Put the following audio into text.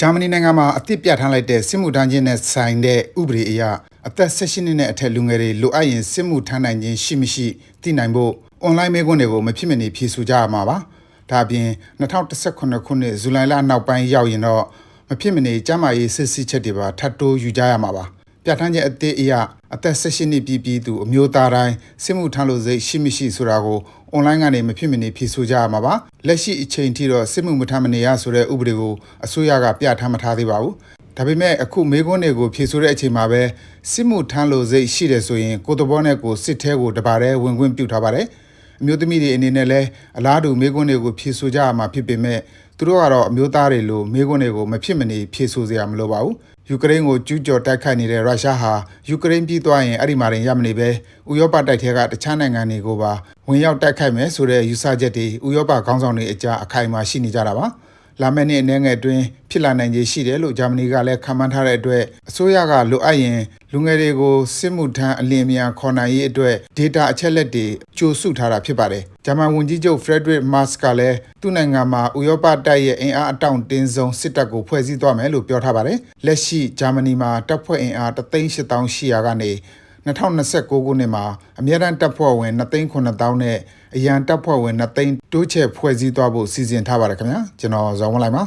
ဂျာမနီနိုင်ငံမှာအသစ်ပြဋ္ဌာန်းလိုက်တဲ့စစ်မှုထမ်းခြင်းနဲ့ဆိုင်တဲ့ဥပဒေအရအသက်18နှစ်နဲ့အထက်လူငယ်တွေလိုအပ်ရင်စစ်မှုထမ်းနိုင်ခြင်းရှိမရှိသိနိုင်ဖို့အွန်လိုင်းမေးခွန်းတွေကိုမဖြစ်မနေဖြေဆိုကြရမှာပါ။ဒါအပြင်2018ခုနှစ်ဇူလိုင်လနောက်ပိုင်းရောက်ရင်တော့မဖြစ်မနေကျန်းမာရေးစစ်ဆေးချက်တွေပါထပ်တိုးယူကြရမှာပါ။ပြဋ္ဌာန်းချက်အသစ်အရအသက်18နှစ်ပြည့်သူအမျိုးသားတိုင်းစစ်မှုထမ်းလို့စိတ်ရှိမရှိဆိုတာကိုအွန်လိုင်းကနေမဖြစ်မနေဖြေဆိုကြရမှာပါလက်ရှိအချိန်ထိတော့စစ်မှုမထမ်းမနေရဆိုတဲ့ဥပဒေကိုအစိုးရကပြဋ္ဌာန်းမထားသေးပါဘူးဒါပေမဲ့အခုမေးခွန်းတွေကိုဖြေဆိုတဲ့အချိန်မှာပဲစစ်မှုထမ်းလို့စိတ်ရှိတယ်ဆိုရင်ကိုယ်တဘောနဲ့ကိုစစ်ထဲကိုတပါးတည်းဝင်ခွင့်ပြုထားပါတယ်အမျိုးသမီးတွေအနေနဲ့လည်းအလားတူမေးခွန်းတွေကိုဖြေဆိုကြရမှာဖြစ်ပေမဲ့သူတို့ကတော့အမျိုးသားတွေလိုမေးခွန်းတွေကိုမဖြစ်မနေဖြေဆိုစရာမလိုပါဘူးယူကရိန်းကိုကျူးကျော်တိုက်ခိုက်နေတဲ့ရုရှားဟာယူကရိန်းပြည်သွားရင်အဲ့ဒီမှာတင်ရမနေပဲဥရောပတိုက်ထဲကတခြားနိုင်ငံတွေကိုပါဝင်ရောက်တိုက်ခိုက်မယ်ဆိုတဲ့ယူဆချက်တွေဥရောပခေါင်းဆောင်တွေအကြားအခိုင်အမာရှိနေကြတာပါလာမယ့်နှစ်အနည်းငယ်အတွင်းဖြစ်လာနိုင်ခြေရှိတယ်လို့ဂျာမနီကလည်းခန့်မှန်းထားတဲ့အတွက်အစိုးရကလိုအပ်ရင်လူငယ်တွေကိုစစ်မှုထမ်းအလင်းမြန်ခေါ်နိုင်ရေးအတွက် data အချက်လက်တွေကြိုစုထားတာဖြစ်ပါတယ်ဂျာမန်ဝန်ကြီးချုပ် Friedrich Merz ကလည်းသူ့နိုင်ငံမှာဥရောပတိုက်ရဲ့အင်အားအတောင့်တင်းဆုံးစစ်တပ်ကိုဖွဲ့စည်းသွားမယ်လို့ပြောထားပါတယ်လက်ရှိဂျာမနီမှာတပ်ဖွဲ့အင်အား1,800,000ရှိရာကနေ2029ခုနှစ်မှာအမြဲတမ်းတပ်ဖွဲ့ဝင်2,900,000နဲ့အရန်တပ်ဖွဲ့ဝင်2,000,000တိုးချဲ့ဖွဲ့စည်းသွားဖို့စီစဉ်ထားပါတယ်ခင်ဗျာကျွန်တော်ဇော်ဝင်းလိုက်ပါ